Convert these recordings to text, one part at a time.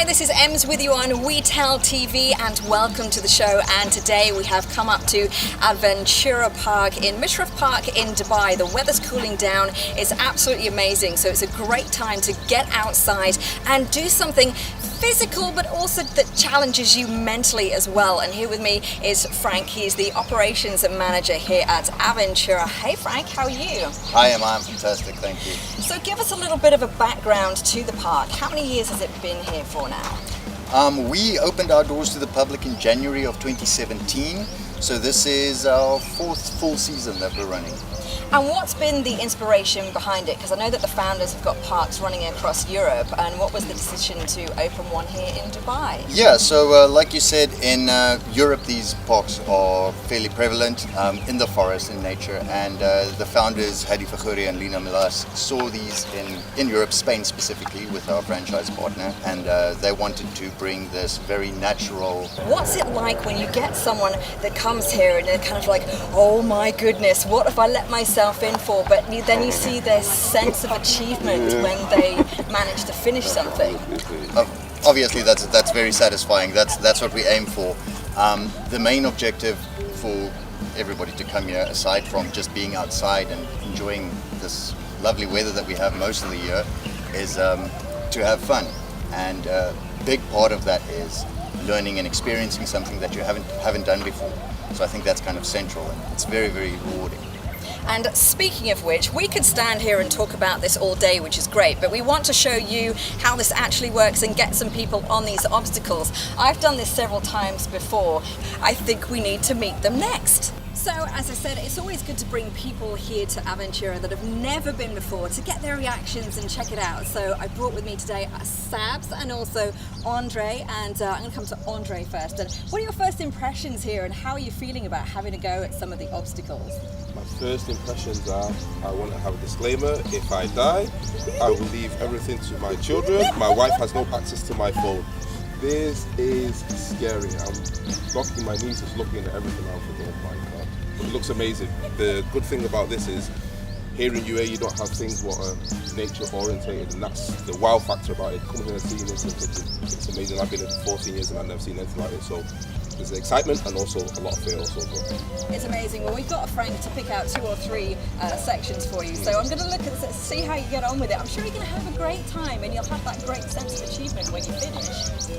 This is Ems with you on We Tell TV and welcome to the show. And today we have come up to Aventura Park in Mishraf Park in Dubai. The weather's cooling down. It's absolutely amazing. So it's a great time to get outside and do something physical but also that challenges you mentally as well. And here with me is Frank. He's the operations manager here at Aventura. Hey Frank, how are you? Hi Emma, I'm fantastic, thank you. So give us a little bit of a background to the park. How many years has it been here for now? We opened our doors to the public in January of 2017, so this is our fourth full season that we're running. And what's been the inspiration behind it? Because I know that the founders have got parks running across Europe, and what was the decision to open one here in Dubai? Yeah, so like you said, in Europe these parks are fairly prevalent in the forest, in nature, and the founders, Hadi Fakhoury and Lina Milas, saw these in Europe, Spain specifically, with our franchise partner, and they wanted to bring this very natural... What's it like when you get someone that comes here and they're kind of like, oh my goodness, what have I let myself in for? But then you see their sense of achievement when they manage to finish something. Obviously that's very satisfying. That's what we aim for. The main objective for everybody to come here, aside from just being outside and enjoying this lovely weather that we have most of the year, is to have fun. And a big part of that is learning and experiencing something that you haven't done before. So I think that's kind of central, and it's very, very rewarding. And speaking of which, we could stand here and talk about this all day, which is great, but we want to show you how this actually works and get some people on these obstacles. I've done this several times before. I think we need to meet them next. So, as I said, it's always good to bring people here to Aventura that have never been before to get their reactions and check it out. So I brought with me today Sabs and also Andre, and I'm going to come to Andre first. And what are your first impressions here, and how are you feeling about having a go at some of the obstacles? My first impressions are, I want to have a disclaimer: if I die, I will leave everything to my children. My wife has no access to my phone. This is scary. I'm knocking my knees just looking at everything. I'm thinking, oh my God. But it looks amazing. The good thing about this is, here in UAE you don't have things what are nature orientated, and that's the wow factor about it. Come here and see this, it's amazing. I've been here for 14 years and I've never seen anything like this. So there's excitement and also a lot of fear also. It's amazing. Well, we've got a Frank to pick out 2 or 3 sections for you. So I'm going to look at this, see how you get on with it. I'm sure you're going to have a great time and you'll have that great sense of achievement when you finish.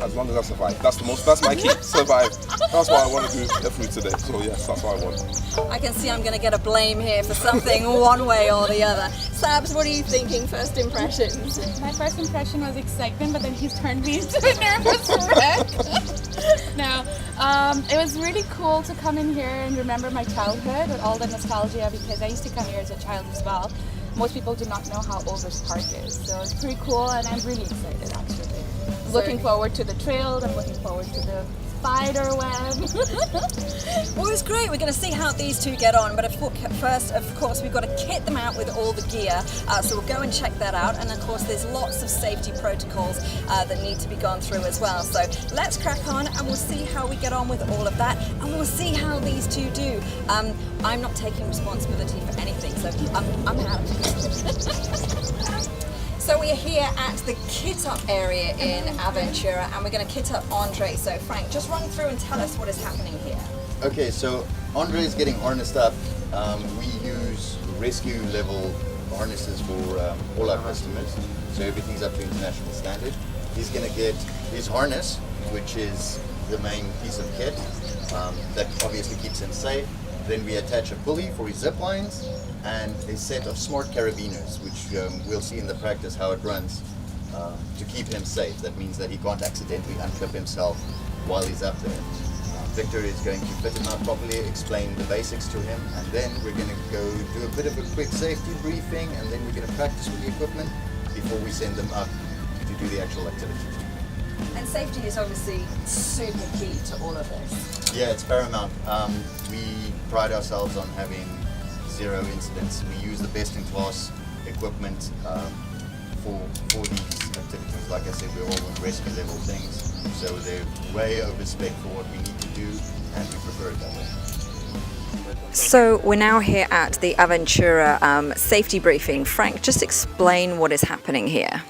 As long as I survive. That's my key. Survive. That's what I want to do definitely today. So yes, that's what I want. I can see I'm going to get a blame here for something one way or the other. Sabs, what are you thinking? First impressions? My first impression was excitement, but then he's turned me into a nervous wreck. No, it was really cool to come in here and remember my childhood with all the nostalgia, because I used to come here as a child as well. Most people do not know how old this park is, so it's pretty cool, and I'm really excited actually. Looking forward to the trail. I'm looking forward to the spider web. Well, it's great. We're going to see how these two get on, but first, of course, we've got to kit them out with all the gear, so we'll go and check that out. And of course, there's lots of safety protocols that need to be gone through as well. So let's crack on and we'll see how we get on with all of that, and we'll see how these two do. I'm not taking responsibility for anything, so I'm out. So we are here at the kit up area in Aventura, and we're going to kit up Andre. So Frank, just run through and tell us what is happening here. Okay, so Andre is getting harnessed up. We use rescue level harnesses for all our customers, so everything's up to international standard. He's going to get his harness, which is the main piece of kit that obviously keeps him safe. Then we attach a pulley for his zip lines and a set of smart carabiners, which we'll see in the practice how it runs to keep him safe. That means that he can't accidentally unclip himself while he's up there. Victor is going to fit him out properly, explain the basics to him, and then we're going to go do a bit of a quick safety briefing, and then we're going to practice with the equipment before we send them up to do the actual activity. And safety is obviously super key to all of this. Yeah, it's paramount. We pride ourselves on having 0 incidents. We use the best-in-class equipment for these activities. Like I said, we're all on rescue level things, so they're way over spec for what we need to do, and we prefer it that way. So we're now here at the Aventura safety briefing. Frank, just explain what is happening here.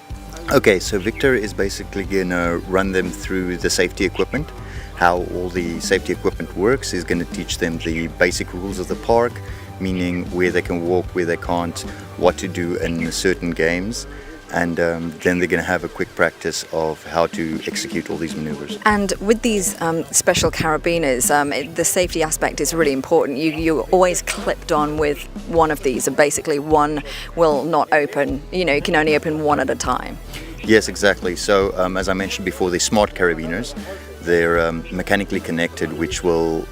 Okay, so Victor is basically going to run them through the safety equipment, how all the safety equipment works. He's going to teach them the basic rules of the park, meaning where they can walk, where they can't, what to do in certain games, and then they're going to have a quick practice of how to execute all these maneuvers. And with these special carabiners, the safety aspect is really important. You're always clipped on with one of these, and basically one will not open. You can only open one at a time. Yes, exactly. So as I mentioned before, they're smart carabiners. They're mechanically connected, which will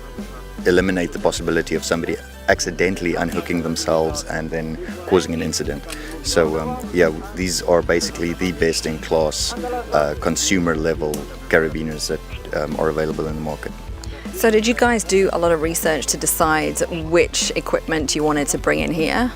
eliminate the possibility of somebody accidentally unhooking themselves and then causing an incident. So yeah, these are basically the best in class consumer level carabiners that are available in the market. So did you guys do a lot of research to decide which equipment you wanted to bring in here?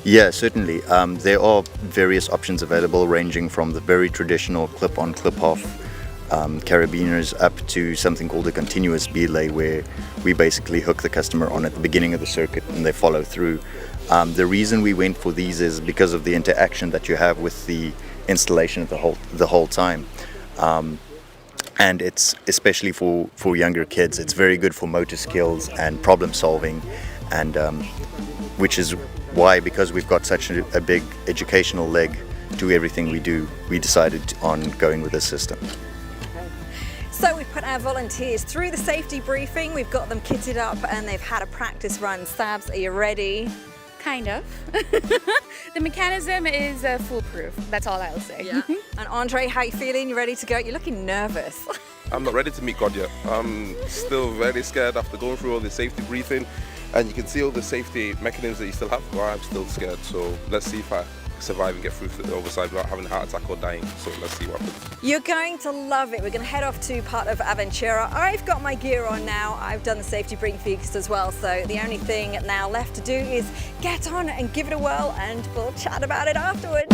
Yeah, certainly. There are various options available, ranging from the very traditional clip-on, clip-off carabiners up to something called a continuous belay, where we basically hook the customer on at the beginning of the circuit and they follow through. The reason we went for these is because of the interaction that you have with the installation of the whole time. And it's especially for younger kids, it's very good for motor skills and problem solving, and which is why, because we've got such a big educational leg to everything we do, we decided on going with this system. So we've put our volunteers through the safety briefing, we've got them kitted up and they've had a practice run. Sabs, are you ready? Kind of. The mechanism is foolproof. That's all I'll say. Yeah. And Andre, how are you feeling? You ready to go? You're looking nervous. I'm not ready to meet God yet. I'm still very scared after going through all the safety briefing, and you can see all the safety mechanisms that you still have. Well, I'm still scared, so let's see if I survive and get through to the other side without having a heart attack or dying. So let's see what happens. You're going to love it. We're going to head off to part of Aventura. I've got my gear on now. I've done the safety briefings as well, so the only thing now left to do is get on and give it a whirl, and we'll chat about it afterwards.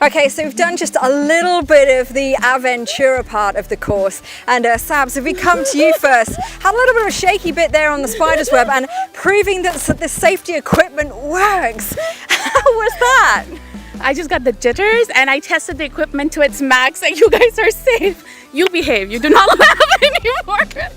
Okay, so we've done just a little bit of the Aventura part of the course, and Sabs, if we come to you first, had a little bit of a shaky bit there on the spider's web, and proving that the safety equipment works. How was that? I just got the jitters and I tested the equipment to its max and you guys are safe. You behave, you do not laugh anymore.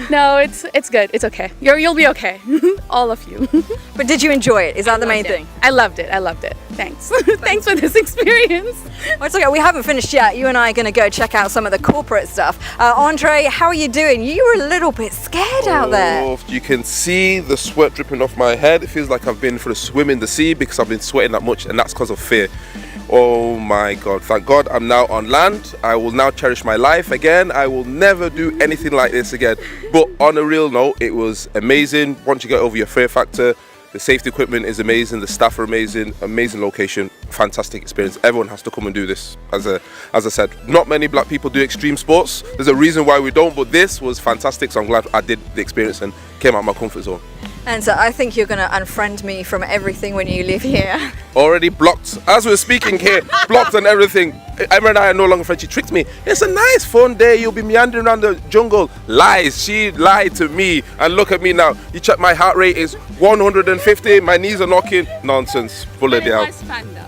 No, it's good, it's okay. You'll be okay, all of you. But did you enjoy it? Is that the main thing? I loved it. Thanks. Thanks for this experience. Well, it's okay, we haven't finished yet. You and I are going to go check out some of the corporate stuff. Andre, how are you doing? You were a little bit scared out there. Oh, you can see the sweat dripping off my head. It feels like I've been for a swim in the sea because I've been sweating that much, and that's because of fear. Oh my God, thank God I'm now on land. I will now cherish my life again. I will never do anything like this again. But on a real note, it was amazing. Once you get over your fear factor, the safety equipment is amazing, the staff are amazing, amazing location, fantastic experience. Everyone has to come and do this. As I said, not many black people do extreme sports. There's a reason why we don't, but this was fantastic, so I'm glad I did the experience and came out of my comfort zone. And so I think you're going to unfriend me from everything when you leave here. Already blocked. As we're speaking here, blocked and everything. Emma and I are no longer friends. She tricked me. It's a nice fun day. You'll be meandering around the jungle. Lies. She lied to me. And look at me now. You check my heart rate is 150. My knees are knocking. Nonsense. Full of doubt. It was fun though.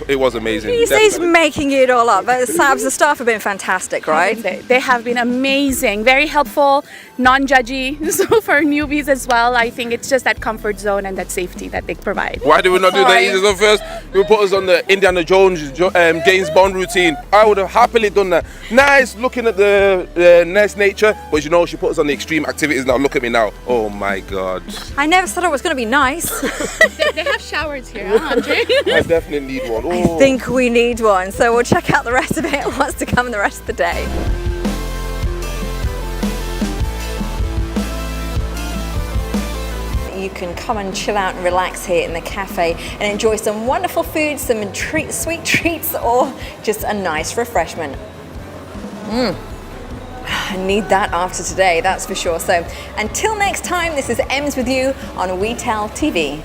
It was amazing. He's making it all up. But Sabs, the staff have been fantastic, right? They have been amazing, very helpful, non-judgy. So for newbies as well, I think it's just that comfort zone and that safety that they provide. Why do we not do that easy stuff first? We put us on the Indiana Jones, James Bond routine. I would have happily done that. Nice looking at the nice nature, but you know, she put us on the extreme activities now. Look at me now. Oh my God. I never thought it was going to be nice. They have showers here, huh, Andre? I definitely need one. Oh. I think we need one. So we'll check out the rest of it, what's to come in the rest of the day. You can come and chill out and relax here in the cafe and enjoy some wonderful food, some sweet treats, or just a nice refreshment. I need that after today, that's for sure. So until next time, this is Ems with you on We Tell TV.